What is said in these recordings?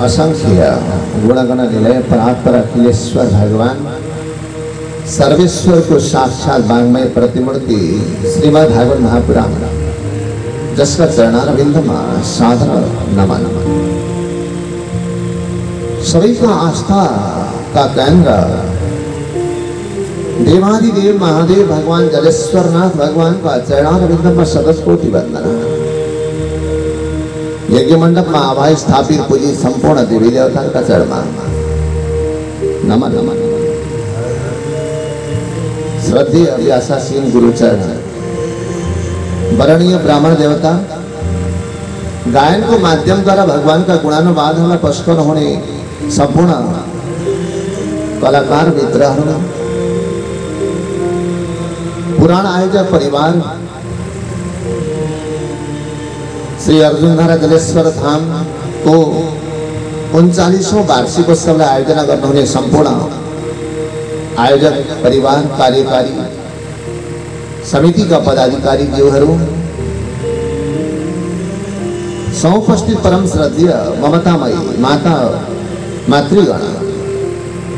असंख्य गुणगण निलय परात्पर अखिलेश्वर भगवान सर्वेश्वर को साक्षात वांग्मय प्रतिमूर्ति श्रीमद् भागवत महापुराण जिसका चरणारविंद में सादर नमन। सभी का आस्था का केंद्र देवादिदेव महादेव भगवान जलेश्वरनाथ भगवान का चरणारविंद में सदस्य कोटि वंदना। यज्ञ मंडप में आभाई स्थापित पूजी संपूर्ण देवी देवता का चरण नमन नमन। श्रद्धेय व्यासासीन गुरुचरण वरणीय ब्राह्मण देवता गायन को माध्यम द्वारा भगवान का गुणानुवाद हमें पष्ट होने संपूर्ण कलाकार मित्र पुराण आयोजक परिवार श्री अर्जुनधारा जलेश्वर धाम को 39वां वार्षिकोत्सव आयोजना करने होने संपूर्ण आयोजक परिवार कार्यकारी समिति का पदाधिकारी जीवहरू समुपस्थित परम श्रद्धेय ममतामयी माता मातृगण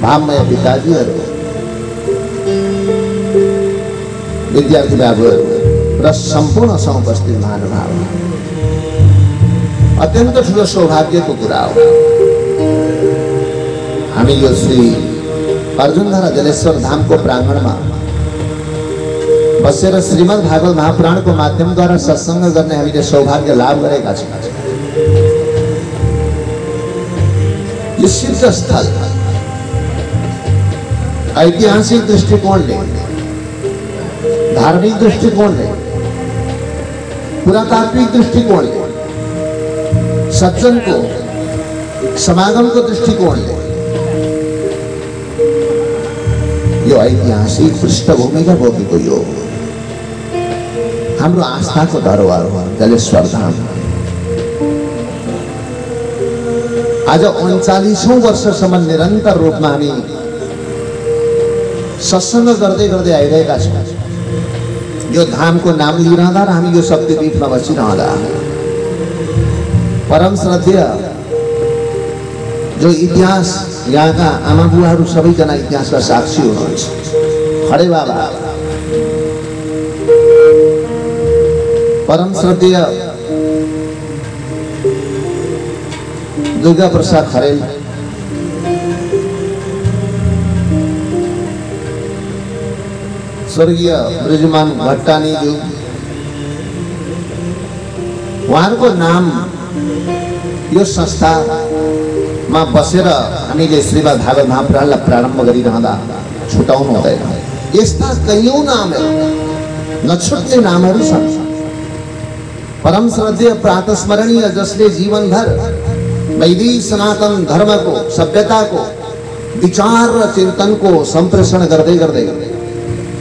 भावमय पिताजी विद्यार्थी बाबू संपूर्ण समुपस्थित महानुभाव अत्यंत ठुलो सौभाग्य को कुरा हो। हामी यो श्री अर्जुनधारा जलेश्वर धाम को प्रांगण में बसेर श्रीमद् भागवत महापुराण को माध्यम द्वारा सत्संग करने हामीले सौभाग्य लाभ गरेका छौं। यो सिद्ध स्थल ऐतिहासिक दृष्टिकोणले धार्मिक दृष्टिकोणले पुरातात्विक दृष्टिकोणले सज्जन को समागम को दृष्टिकोण ले यो ऐतिहासिक पृष्ठभूमि का भोगी को यो हाम्रो आस्था को धरोहर हो जलेश्वर धाम। आज 39औं वर्षसम्म निरन्तर रूपमा हामी सत्संग गर्दै गर्दै आइरहेका छौं। यो धाम को नाम लिइरहँदा र हामी यो शक्तिपीठमा बसिरहँदा परम श्रद्धेय जो इतिहास यहाँ का आमा बुवाहरू सबैजना इतिहास का साक्षी हुनुहुन्छ। खडे बाबा परम श्रद्धेय दुर्गा प्रसाद खरेल स्वर्गीय ब्रजमान भट्टानी जो उहाँहरूको नाम यो संस्था में बसेर हामीले श्रीमद् भागवत महापुराणलाई प्रारम्भ गरिरहँदा छुटाउनु हुँदैन। यस्ता कयौं नामहरू नछुट्ने नामहरू छन्। परम श्रद्धेय प्रातस्मरणीय जसले जीवनभर वैदिक सनातन धर्म को सभ्यता को विचार र चिन्तन को सम्प्रेषण गर्दै गर्दै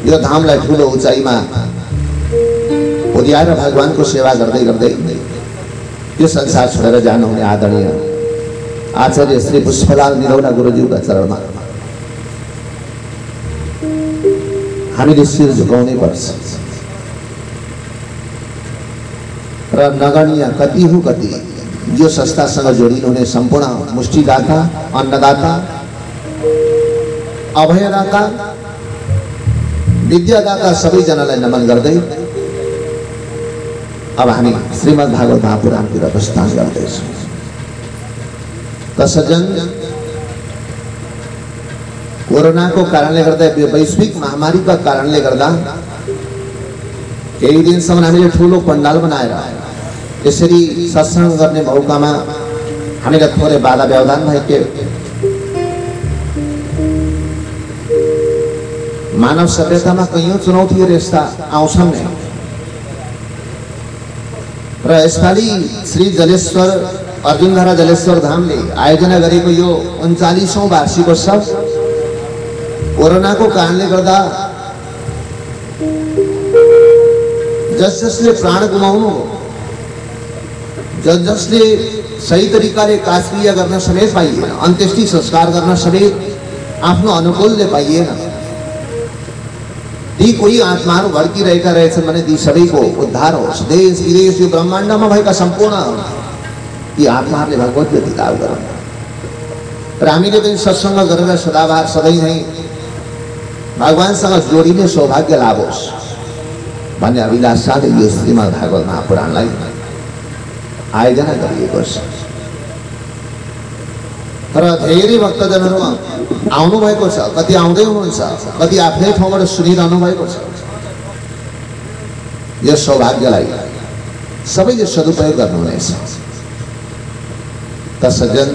यो धामलाई ठुलो उचाइमा पुर्याएर भगवान को सेवा गर्दै गर्दै यो संसार छोडेर जानुहुने आदरणीय आचार्य श्री पुष्पलाल निरौला गुरुज्यूका चरणमा हामीले शिर झुकाउनै पर्छ र नगण्य कति हो कति यो संस्थासँग जोडिनुहुने सम्पूर्ण मुष्टिदाता अन्नदाता अभयदाता विद्यादाता सबैजनालाई नमन गर्दै अब हामी श्रीमद् भागवत महापुराणतिर प्रस्थान गर्दैछौँ। सज्जन कोरोना को कारणले गर्दा वैश्विक महामारी का कारणले गर्दा केही दिनसम्म हामीले ठुलो पण्डाल बनाएर यसरी सत्संग गर्ने मौकामा हामीलाई थोरै बाधा व्यवधान भए मानव सभ्यतामा कयौं चुनौतीहरू यस्ता आउँछन् नै र यसपालि श्री जलेश्वर अर्जुनधारा जलेश्वर धामले आयोजना गरेको यो 39औं वार्षिकोत्सव कोरोना को कारणले गर्दा जसले प्राण गुमाउनु जसले सही तरिकाले काजक्रिया गर्न समेत पाइएन, अन्त्येष्टि संस्कार गर्न समेत आफ्नो अनुकूलले पाइएन। ती कोही आत्माहरू भड्किरहेका रहेछन् भने ती सबैको उद्धार होस्। देश विदेश यो ब्रह्माण्डमा भएका सम्पूर्ण ती आत्माहरूले भगवत गति लाभ गरून्। र हामीले पनि सत्संग गरेर सदाबार सधैँ नै भगवानसँग जोडिने सौभाग्य लाभोस् भन्ने अभिलाषाले यो श्रीमद् भागवत महापुराणलाई आयोजना गरिएको छ। तर धेरै भक्तजनहरू आउनु भएको छ, कति आउँदै हुनुहुन्छ, कति आफ्नै ठाउँबाट सुनिरहनु भएको छ। यस सौभाग्यलाई सबैले सदुपयोग गर्नुहुनेछ। त सज्जन,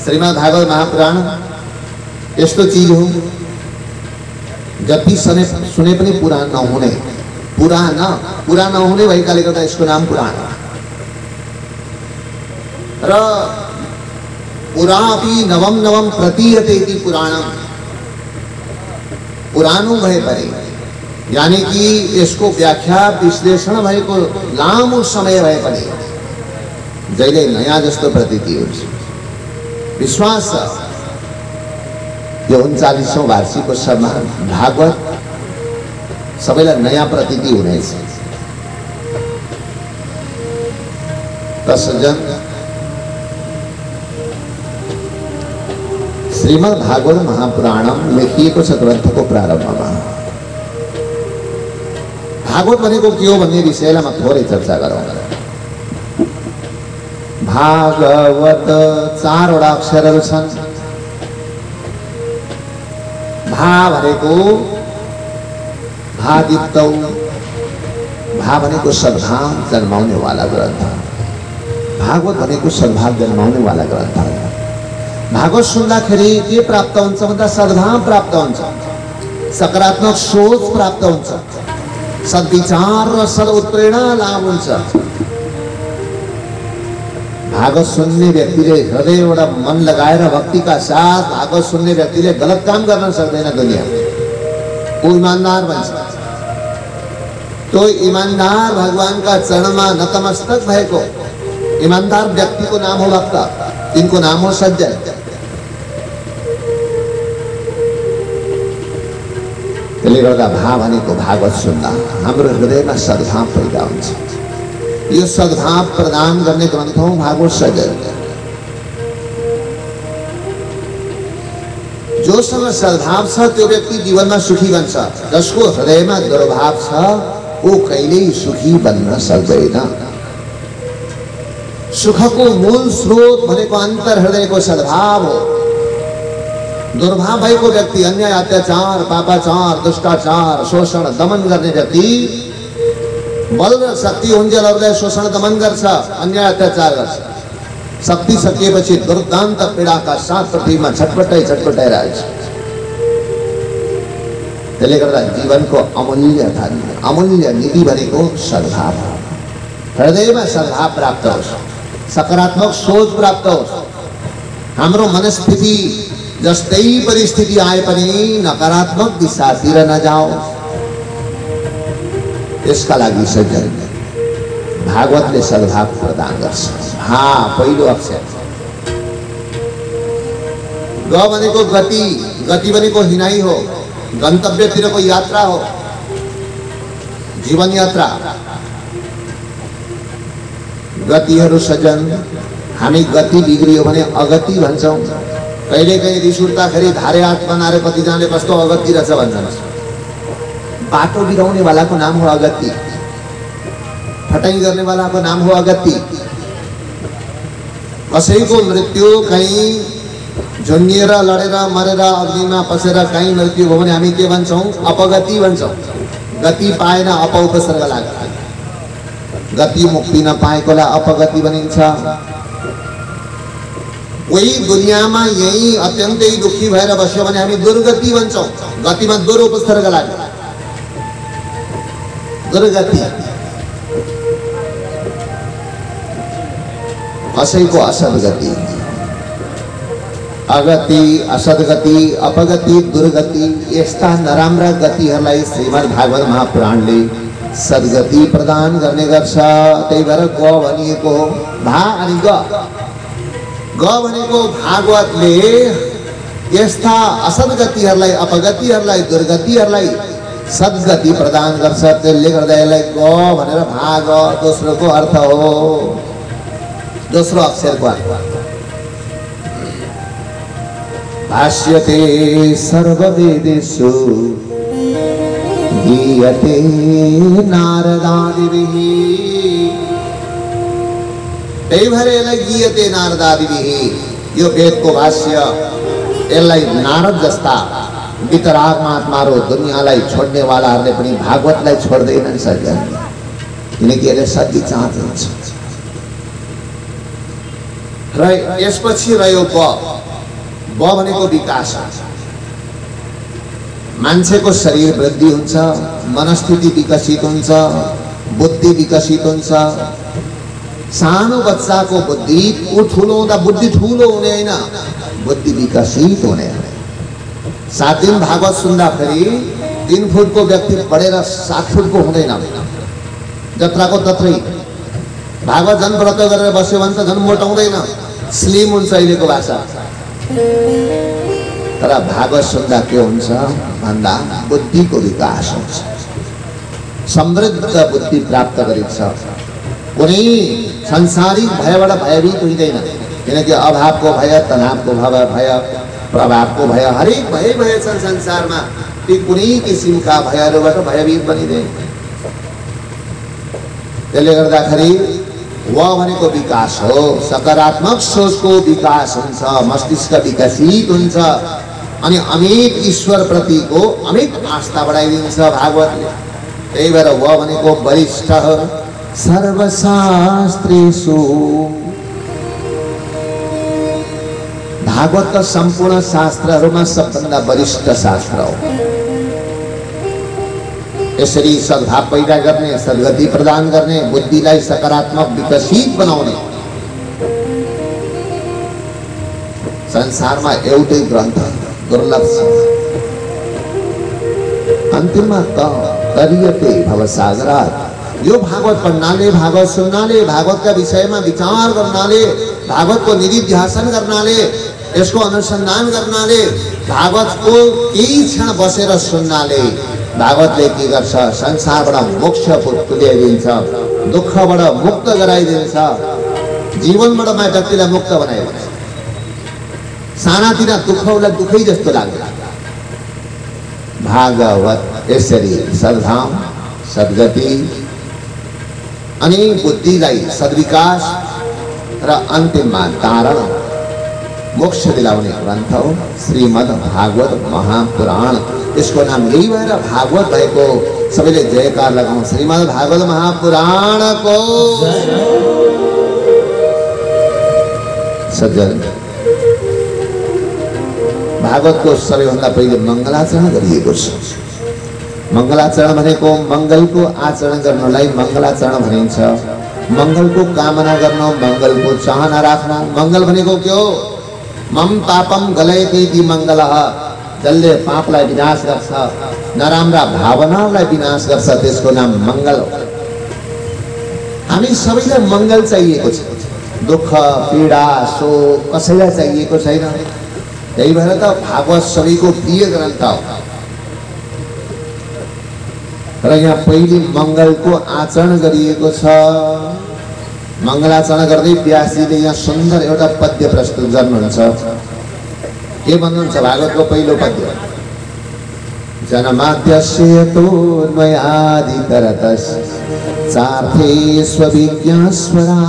श्रीमद् भागवत महापुराण यस्तो चीज हो जति सुने पनि पुरा नहुने, पुरा नहुने भएकाले गर्दा यसको नाम पुराण। र पुरापि नवम नवम प्रतीयते इति पुराणम, पुरानो भए पनि यानी कि यसको व्याख्या विश्लेषण भएको लामो समय भए पनि जहिले नयाँ जस्तो प्रतीति हुन्छ। विश्वास छ यो 39औं वार्षिकोत्सवमा भागवत सबैलाई नयाँ प्रतीति हुनेछ। त सज्जन, श्रीमद् भागवत महापुराणम लेखिएको छ ग्रन्थको प्रारम्भमा। भागवत भनेको के हो भन्ने विषयलाई म थोरै चर्चा गरौँ। भागवत 4 वटा अक्षरहरू छन्। भा भनेको भादितौ, भा भनेको सद्भाव जन्माउने वाला ग्रन्थ। भागवत भनेको सद्भाव जन्माउने वाला ग्रन्थ। भागवत सुन्दाखेरि के प्राप्त हुन्छ भन्दा सद्भाव प्राप्त हुन्छ, सकारात्मक सोच प्राप्त हुन्छ, सद्विचार र सदउत्प्रेरणा लाभ हुन्छ। भागवत सुन्ने व्यक्तिले हृदयबाट मन लगाएर भक्तिका साथ भागवत सुन्ने व्यक्तिले गलत काम गर्न सक्दैन। दुनियाँ वो ईमानदार बन्छ। तो ईमानदार भगवानका चरणमा नतमस्तक भएको ईमानदार व्यक्तिको नाम हो भक्त, तिनको नाम हो सज्जन। त्यसले गर्दा भाव भनेको भागवत सुन्दा हाम्रो हृदयमा सद्भाव पैदा हुन्छ। यो सद्भाव प्रदान गर्ने ग्रन्थ हो भागवत सज्जन। जोसँग सद्भाव छ त्यो व्यक्ति जीवनमा सुखी बन्छ। जसको हृदयमा दुर्भाव छ वो कहिल्यै सुखी बन्न सक्दैन। सुखको मूल स्रोत भनेको अन्तर हृदयको सद्भाव हो। दुर्भाव भएको व्यक्ति अन्याय, अत्याचार, पापाचार, दुष्टाचार, शोषण, दमन गर्ने व्यक्ति बल र शक्ति हुन्जेलहरूलाई शोषण दमन गर्छ, अन्याय अत्याचार गर्छ। शक्ति सकिएपछि दुर्दान्त पीडाका साथ पृथ्वीमा छटपटाइरहेछ। त्यसले गर्दा जीवनको अमूल्य धन, अमूल्य निधि भनेको सद्भाव। हृदयमा सद्भाव प्राप्त होस्, सकारात्मक सोच प्राप्त होस्। हाम्रो मनस्थिति जस्तै परिस्थिति आए पनि नकारात्मक दिशातिर नजाओस्। यसका लागि सज्जन भागवतले सद्भाव प्रदान गर्छ। पहिलो अक्षर ग भनेको गति, गति भनेको हिँडाइ हो, गन्तव्यतिरको यात्रा हो, जीवन यात्रा। गतिहरू सज्जन, हामी गति बिग्रियो भने अगति भन्छौँ। कहिले कहीँ रिस उठ्दाखेरि धारे हात बनाएर कतिजनाले कस्तो अगति रहेछ भन्छन्। बाटो बिराउने वालाको नाम हो अगति, फटाई गर्ने वालाको नाम हो अगति। कसैको मृत्यु कहीँ झुन्डिएर लडेर मरेर अग्निमा पसेर कहीँ मृत्यु भयो भने हामी के भन्छौँ? अपगति भन्छौँ। गति पाएन अपउपसर्ग लाग्छ। गति मुक्ति नपाएकोलाई अपगति भनिन्छ। वही दुनियामा यही अत्यन्तै दुखी भएर बस्यो भने हामी दुर्गति भन्छौँ। गतिमा दुर उपसर्ग लाग्छ, दुर्गति। कसैको असद्गति, अगति, असद्गति, अपगति, दुर्गति, यस्ता नराम्रा गतिहरूलाई श्रीमद् भागवत महापुराणले सद्गति प्रदान गर्ने गर्छ। त्यही भएर ग भनिएको हो। भा अनि ग भनेको भागवतले यस्ता असद्गतिहरूलाई, अपगतिहरूलाई, दुर्गतिहरूलाई सद्गति प्रदान गर्छ। त्यसले गर्दा यसलाई ग भनेर भाग दोस्रोको अर्थ हो, दोस्रो अक्षरको अर्थ। भाष्यते सर्ववेदेषु गीयते नारदादिभिः। त्यही भएर यसलाई गीयते नारदादिभिः, यो वेदको भाष्य यसलाई नारद जस्ता वितराग महात्माहरू दुनियाँलाई छोड्नेवालाहरूले पनि भागवतलाई छोड्दैनन् सज्जन, किनकि यसले सद्विचार हुन्छ। र यसपछि रह्यो ब भनेको विकास। मान्छेको शरीर वृद्धि हुन्छ, मनस्थिति विकसित हुन्छ, बुद्धि विकसित हुन्छ। सानो बच्चाको बुद्धि ठुलो हुँदा बुद्धि ठुलो हुने होइन, बुद्धि विकसित हुने। 7 दिन भागवत सुन्दाखेरि 3 फुटको व्यक्ति बढेर 7 फुटको हुँदैन, जत्राको तत्रै। भागवत झन् व्रत गरेर बस्यो भने त झन् मोटाउँदैन, स्लिम हुन्छ अहिलेको भाषा। तर भागवत सुन्दा के हुन्छ भन्दा बुद्धिको विकास हुन्छ, समृद्ध बुद्धि प्राप्त गरिन्छ। कुनै संसारिक भयबाट भयभीत हुँदैन, किनकि अभावको भय, तनावको भय, प्रभावको भय, हरेक भय छन् संसारमा। ती कुनै किसिमका भयहरूबाट भयभीत बनिँदैन। त्यसले गर्दाखेरि व भनेको विकास हो, सकारात्मक सोचको विकास हुन्छ, मस्तिष्क विकसित हुन्छ अनि अमित ईश्वर प्रतिको अमित आस्था बढाइदिन्छ भागवतले। त्यही भएर व भनेको वरिष्ठ सर्वशास्त्रेषु। भागवतका सम्पूर्ण शास्त्रहरूमा सबभन्दा वरिष्ठ शास्त्र हो। यसरी सद्भाव पैदा गर्ने, सद्गति प्रदान गर्ने, बुद्धिलाई सकारात्मक विकसित बनाउने संसारमा एउटै ग्रन्थ दुर्लभ छ। अन्तिममा तरियते भवसागरात्। यो भागवत पढ्नाले, भागवत सुन्नाले, भागवतका विषयमा विचार गर्नाले, भागवतको निधिध्यासन गर्नाले, यसको अनुसन्धान गर्नाले, भागवतको केही क्षण बसेर सुन्नाले भागवतले के गर्छ? संसारबाट मोक्ष तुल्याइदिन्छ, दुःखबाट मुक्त गराइदिन्छ, जीवनबाट व्यक्तिलाई मुक्त बनाइदिन्छ। सानातिना दुःखलाई दुःखै जस्तो लाग्छ। भागवत यसरी सद्धाम, सद्गति अनि बुद्धिलाई सद्विकास र अन्तिममा तारण, मोक्ष दिलाउने ग्रन्थ हो श्रीमद् भागवत महापुराण। यसको नाम यही भएर भागवत भएको। सबैले जयकार लगाउँ श्रीमद् भागवत महापुराणको। सज्जन, भागवतको सबैभन्दा पहिले मङ्गलाचरण गरिएको छ। मङ्गलाचरण भनेको मङ्गलको आचरण गर्नलाई मङ्गलाचरण भनिन्छ। मङ्गलको कामना गर्न, मङ्गलको चाहना राख्न। मङ्गल भनेको के हो? मम पापम गलयति मङ्गलः। जसले पापलाई विनाश गर्छ, नराम्रा भावनालाई विनाश गर्छ, त्यसको नाम मङ्गल हो। हामी सबैलाई मङ्गल चाहिएको छ। दुःख, पीडा, शोक कसैलाई चाहिएको छैन। त्यही भएर त भागवत सबैको प्रिय ग्रन्थ हो। र यहाँ पहिले मङ्गलको आचरण गरिएको छ। मङ्गलाचरण गर्दै व्यासजीले यहाँ सुन्दर एउटा पद्य प्रस्तुत गर्नुहुन्छ। के भन्नुहुन्छ भागवतको पहिलो पद्य? जन्माद्यस्य तोन्मयादितरतस् चार्थे स्वविज्ञस्वरा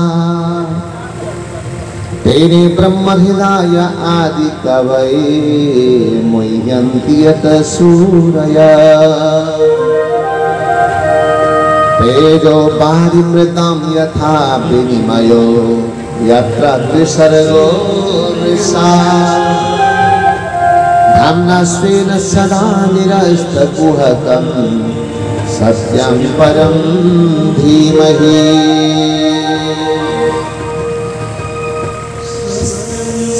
तेने ब्रह्महृदाय आदि कवये मुह्यन्ति यत सूरया तेजो पारिमृतं यथा विनिमयो यत्र त्रिसर्गो मृषा धाम्ना स्वेन सदा निरस्तकुहकं सत्यं परं धीमहि।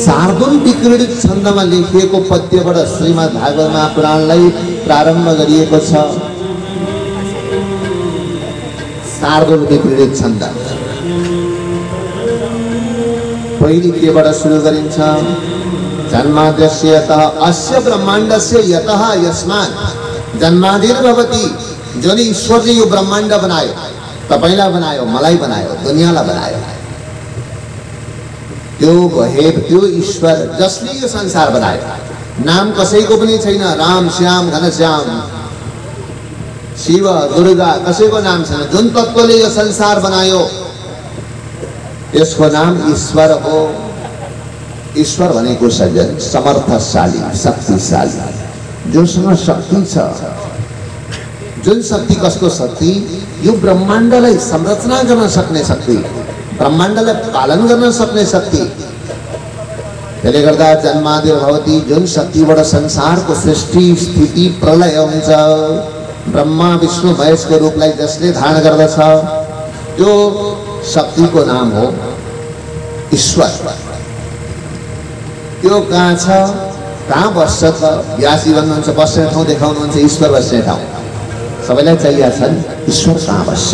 शार्दूल विक्रीडित छन्दमा लेखिएको पद्यबाट श्रीमद् भागवत महापुराणलाई प्रारम्भ गरिएको छ। शार्दूल विक्रीडित छन्द पहिली केबाट सुरु गरिन्छ? जन्माद्यस्य यतः अस्य ब्रह्माण्डस्य यतः यस्मात् जन्मादिर्भवति। जुन ईश्वरले यो ब्रह्माण्ड बनायो, तपाईलाई बनायो, मलाई बनायो, दुनियाँलाई बनायो, त्यो ईश्वर जसले यो संसार बनायो नाम कसैको पनि छैन। राम श्याम घनश्याम शिव दुर्गा कसैको नाम छैन। जुन तत्त्वले यो संसार बनायो यसको नाम ईश्वर हो। ईश्वर भनेको सज्जन समर्थशाली शक्तिशाली, जोसँग शक्ति छ। जुन शक्ति कसको शक्ति? यो ब्रह्माण्डलाई संरचना गर्न सक्ने शक्ति, ब्रह्माण्डलाई पालन गर्न सक्ने शक्ति। त्यसले गर्दा जन्मादिर्भवति, जुन शक्तिबाट संसारको सृष्टि स्थिति प्रलय हुन्छ, ब्रह्मा विष्णु महेशको रूपलाई जसले धारण गर्दछ त्यो शक्तिको नाम हो ईश्वर। त्यो कहाँ छ, कहाँ बस्छ त? व्यासी भन्नुहुन्छ बस्ने ठाउँ देखाउनुहुन्छ, ईश्वर बस्ने ठाउँ सबैलाई चाहिएको छ। ईश्वर कहाँ बस्छ?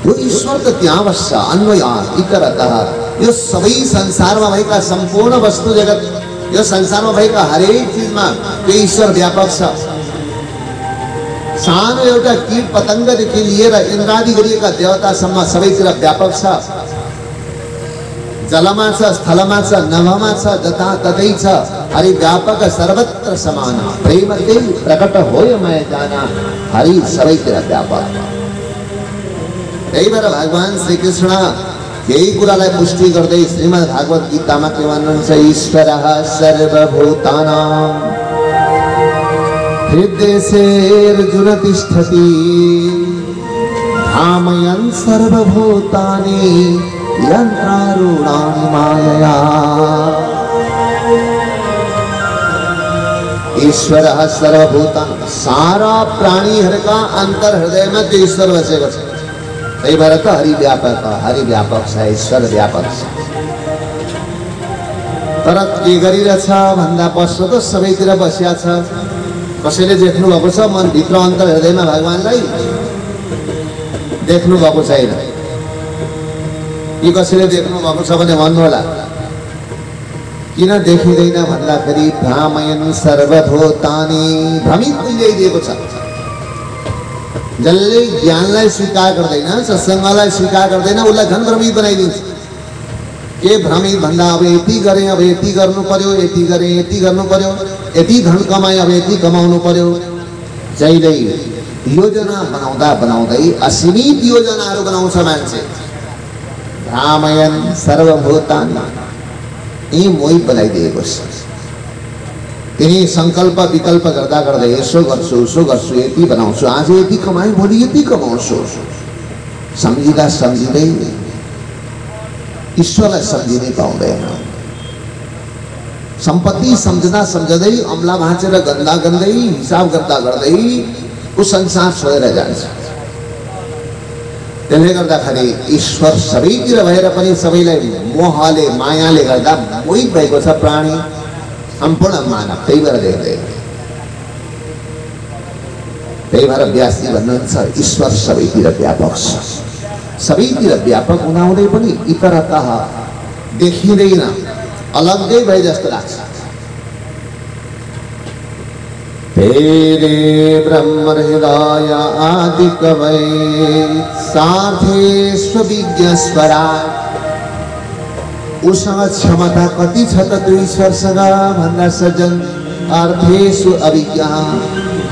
त्यो ईश्वर त त्यहाँ बस्छ अन्वयात् इतरतः। यो सबै संसारमा भएका सम्पूर्ण वस्तु जगत, यो संसारमा भएका हरेक चिजमा त्यो ईश्वर व्यापक छ। सानो एउटा कीट पतङ्गदेखि लिएर इन्द्रादि गरिएका देवतासम्म सबैतिर व्यापक छ। जलमा छ, स्थलमा छ, नभमा छ, जताततै छ। हरि व्यापक सर्वत्र समान, प्रेम त्यही प्रकट होय मैं जाना। हरि सबैतिर व्यापक। त्यही भएर भगवान श्रीकृष्ण यही कुरालाई पुष्टि गर्दै श्रीमद् भागवत गीतामा के भन्नुहुन्छ? ईश्वरः सर्वभूतानां हृदयेऽर्जुन तिष्ठति भ्रामयन् सर्वभूतानि यन्त्रारूढानि मायया। ईश्वरः सर्वभूतानां, सारा प्राणीहरूका अन्तर हृदयमा त्यो ईश्वर बसेको छ। त्यही भएर त हरि व्यापक छ, ईश्वर व्यापक छ। तर के गरिरहेछ भन्दा प्रश्न त सबैतिर बसिया छ। कसैले देख्नु भएको छ मनभित्र अन्तर हृदयमा भगवानलाई? देख्नु भएको छैन। यी कसैले देख्नु भएको छ भने भन्नु होला। किन देखिँदैन भन्दाखेरि भ्रामयन् सर्वभूतानि, भ्रमित भइदिएको छ। जसले ज्ञानलाई स्वीकार गर्दैन, सत्सङ्गलाई स्वीकार गर्दैन, उसलाई झन् भ्रमित बनाइदिन्छ। के भ्रमित भन्दा अब यति गरेँ, अब यति गर्नु पर्यो, यति गरेँ, यति गर्नु पर्यो, यति धन कमाएँ, अब यति कमाउनु पर्यो। जहिले योजना बनाउँदा बनाउँदै असीमित योजनाहरू बनाउँछ मान्छे। भ्रामयन् सर्वभूतानि, यी मोहित बनाइदिएको छ। तिनी संकल्प विकल्प गर्दा गर्दै यसो गर्छु उसो गर्छु, यति बनाउँछु, आज यति कमाएँ भोलि यति कमाउँछु, सम्झिँदा सम्झिँदै ईश्वरलाई सम्झिनै पाउँदैन। सम्पत्ति सम्झदा सम्झँदै अम्ला भाँचेर गन्दा गन्दै हिसाब गर्दा गर्दै ऊ संसार छोडेर जान्छ। त्यसले गर्दाखेरि ईश्वर सबैतिर भएर पनि सबैलाई मोहले मायाले गर्दा मोहित भएको छ प्राणी, सम्पूर्ण मानव। त्यही भएर देख्दैन। त्यही भएर व्यासजी भन्नुहुन्छ ईश्वर सबैतिर व्यापक छ। सबैतिर व्यापक हुँदाहुँदै पनि इतरतः देखिँदैन, अलग्गै भए जस्तो लाग्छ। तेरे ब्रह्म हृदय आदि कवै सार्थेष्वभिज्ञ स्वराट। उसँग क्षमता कति छ त त्यो ईश्वरसँग भन्दा सज्जन? अर्थेषु अभिज्ञ,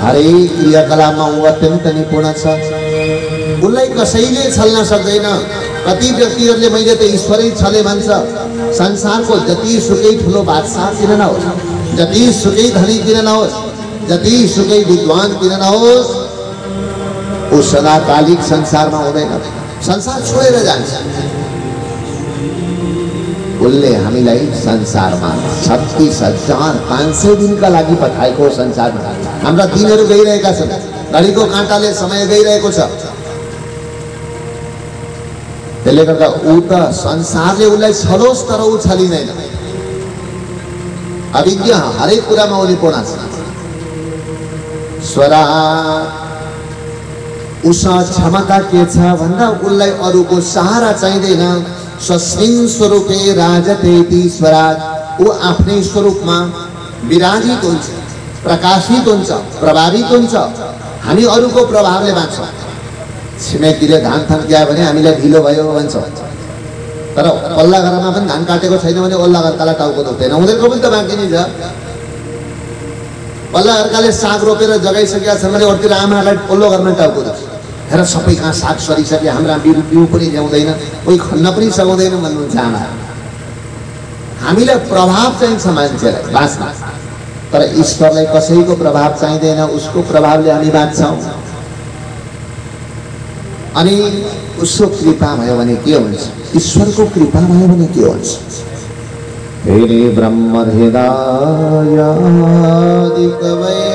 हरेक क्रियाकलापमा ऊ अत्यन्त निपुण छ। उसलाई कसैले छल्न सक्दैन। कति व्यक्तिहरूले मैले त ईश्वरै छले भन्छ। संसारको जति सुकै ठुलो बादशाह किन नहोस्, जति सुकै धनी किन नहोस्, जति सुकै विद्वान किन नहोस्, ऊ सदाकालिक संसारमा हुँदैन, संसार छोडेर जान्छ। उसले हामीलाई संसारमा 36,500 दिनका लागि पठाएको संसारमा। हाम्रा दिनहरू गइरहेका छन्, घडीको काँटाले समय गइरहेको छ। त्यसले गर्दा ऊ त संसारले उसलाई छलोस् तर ऊ छलिँदैन। अभिज्ञ, हरेक कुरामा ऊ निपुण छ। स्वरा, उसँग क्षमता के छ भन्दा उसलाई अरूको सहारा चाहिँदैन। स्वस्मिन् स्वरूपे राजते स्वराज, ऊ आफ्नै स्वरूपमा विराजित हुन्छ, प्रकाशित हुन्छ, प्रभावित हुन्छ। हामी अरूको प्रभावले बाँच्छौँ। छिमेकीले धान थन्क्यायो भने हामीलाई ढिलो भयो भन्छौँ। तर पल्ला घरमा पनि धान काटेको छैन भने ओल्ला घरकालाई टाउको दुख्दैन, उनीहरूको पनि त बाँकी नै छ। पल्ला घरकाले साग रोपेर जगाइसकेका छन् भने अरूतिर आमालाई पल्लो घरमा टाउको दुख्छ। हेर सबै कहाँ साग सरिसके, हाम्रा बिउ पनि ल्याउँदैन, कोही खन्न पनि सघाउँदैन भन्नुहुन्छ आमा। हामीलाई प्रभाव चाहिन्छ मान्छेलाई बाँच्न, तर ईश्वरलाई कसैको प्रभाव चाहिँदैन, उसको प्रभावले हामी बाँच्छौँ। अनि उसको कृपा भयो भने के हुन्छ, ईश्वरको कृपा भयो भने के हुन्छ। हेरे ब्रह्म हृदयादि कवये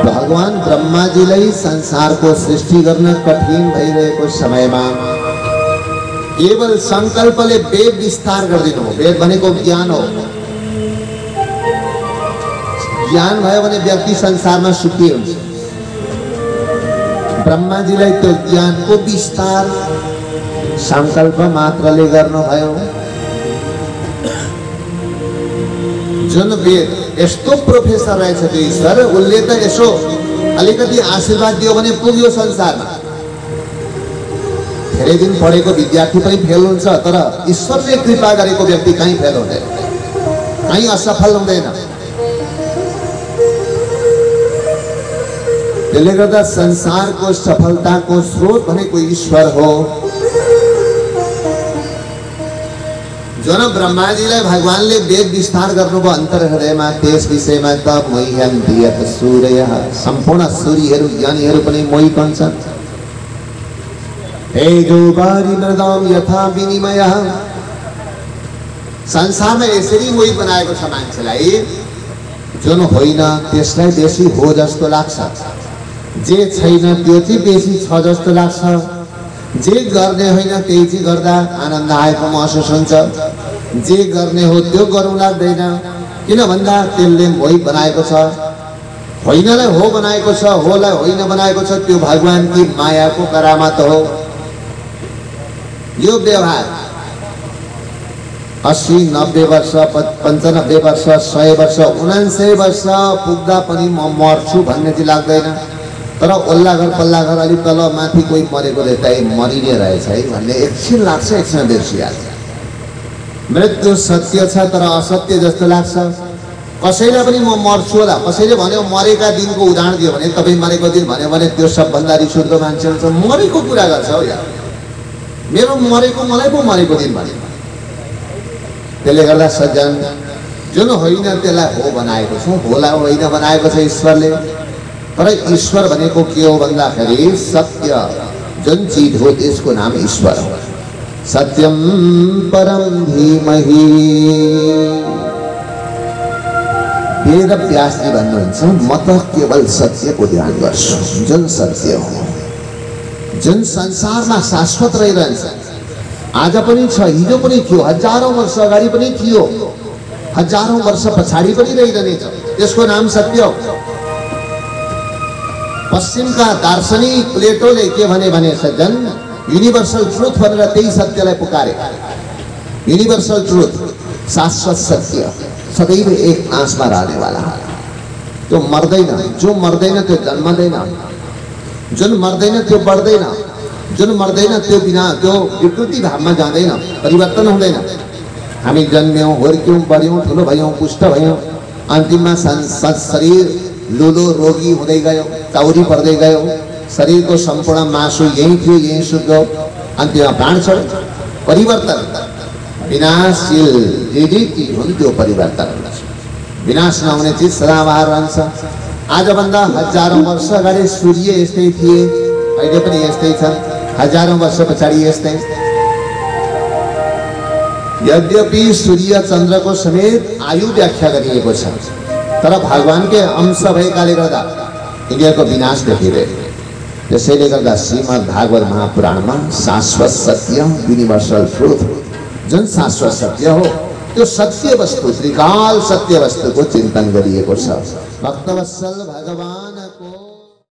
भगवान ब्रह्माजीलाई संसारको सृष्टि गर्न कठिन भइरहेको समयमा केवल संकल्पले वेद विस्तार गरिदिनु हो। वेद भनेको ज्ञान हो। ज्ञान भयो भने व्यक्ति संसारमा सुखी हुन्छ। ब्रह्माजीलाई त्यो ज्ञानको विस्तार संकल्प मात्रले गर्नुभयो। जुन वेद यस्तो प्रोफेसर रहेछ त्यो ईश्वर, उसले त यसो अलिकति आशीर्वाद दियो भने पुग्यो संसारमा। धेरै दिन पढेको विद्यार्थी पनि फेल हुन्छ, तर ईश्वरले कृपा गरेको व्यक्ति कहीँ फेल हुँदैन, कहीँ असफल हुँदैन। त्यसले गर्दा संसारको सफलताको स्रोत भनेको ईश्वर हो। जुन ब्रह्माजीलाई भगवानले वेद विस्तार गर्नुभयो अन्तर हृदयमा, त्यस विषयमा त मोह्यन्ति यत सूर्यः, सम्पूर्ण सूर्यहरू ज्ञानीहरू पनि मोहित हुन्छन्। तेजो वारिमृदाम यथा विनिमयः, संसारमा यसरी मोहित बनाएको छ मान्छेलाई। जुन होइन त्यसलाई बेसी हो जस्तो लाग्छ, जे छैन त्यो चाहिँ बेसी छ जस्तो लाग्छ, जे गर्ने होइन त्यही चाहिँ गर्दा आनन्द आएको महसुस हुन्छ, जे गर्ने हो त्यो गरौँ लाग्दैन। किन भन्दा त्यसले मोहित बनाएको छ। होइनलाई हो बनाएको छ, होलाई होइन बनाएको छ। त्यो भगवानकी मायाको करामत हो। यो व्यवहार 80, 90 वर्ष, 95 वर्ष, 100 वर्ष, 99 वर्ष पुग्दा पनि म मर्छु भन्ने चाहिँ लाग्दैन। तर ओल्ला घर पल्ला घर अलिक तल माथि कोही मरेको देख्दा मरिने रहेछ है भन्ने एकछिन लाग्छ, एकछिन बिर्सिहाल्छ। मृत्यु सत्य छ तर असत्य जस्तो लाग्छ। कसैलाई पनि म मर्छु होला, कसैले भन्यो मरेका दिनको उदाहरण दियो भने, तपाईँ मरेको दिन भन्यो भने त्यो सबभन्दा रिसउठ्दो मान्छे हुन्छ। मरेको कुरा गर्छ हो यार, मेरो मरेको मलाई पो मरेको दिन भन्यो। त्यसले गर्दा सज्जन, जुन होइन त्यसलाई हो बनाएको छ, होला होइन बनाएको छ ईश्वरले। तर ईश्वर भनेको के हो भन्दाखेरि सत्य जुन चीज हो त्यसको नाम ईश्वर हो। सत्यम परम धीमहि। वेद व्यासजी भन्नुहुन्छ म त केवल सत्यको ध्यान गर्छु। जुन सत्य हो, जुन संसारमा शाश्वत रहिरहन्छ, आज पनि छ, हिजो पनि थियो, हजारौं वर्ष अगाडि पनि थियो, हजारौं वर्ष पछाडि पनि रहिरहनेछ, त्यसको नाम सत्य हो। पश्चिमका दार्शनिक प्लेटोले के भने सज्जन, युनिभर्सल ट्रुथ भनेर त्यही सत्यलाई पुकारे। युनिभर्सल ट्रुथ, शाश्वत सत्य, सदैव एक नाशमा रहनेवाला, त्यो मर्दैन। जो मर्दैन त्यो जन्मदैन, जुन मर्दैन त्यो बढ्दैन, जुन मर्दैन त्यो बिना त्यो विकृति भावमा जाँदैन, परिवर्तन हुँदैन। हामी जन्म्यौं, हुर्क्यौं, बढ्यौं, ठुलो भयौं, पुष्ट भयौं, अन्तिममा शरीर लुलो रोगी हुँदै गयो, चाउरी पर्दै गयो। शरीरको सम्पूर्ण मासु यही थियो, यही सुक्यो, अन्तिममा प्राण छोड्यो। परिवर्तन विनाशशील जे चिज हुन्थ्यो परिवर्तन हुन्छ। विनाश नहुने चिज सदाबहार रहन्छ। आजभन्दा हजारौं वर्ष अगाडि सूर्य यस्तै थिए, अहिले पनि यस्तै छन्, हजारौं वर्ष पछाडि यस्तै। यद्यपि सूर्य चन्द्रको समेत आयु व्याख्या गरिएको छ, तर भगवानकै अंश भएकाले गर्दा यिनीहरूको विनाश देखिरहेको। त्यसैले गर्दा श्रीमद् भागवत महापुराणमा शाश्वत सत्य, युनिभर्सल ट्रुथ, जुन शाश्वत सत्य हो त्यो सत्य वस्तु, त्रिकाल सत्य वस्तुको चिन्तन गरिएको छ। भक्तवत्सल भगवान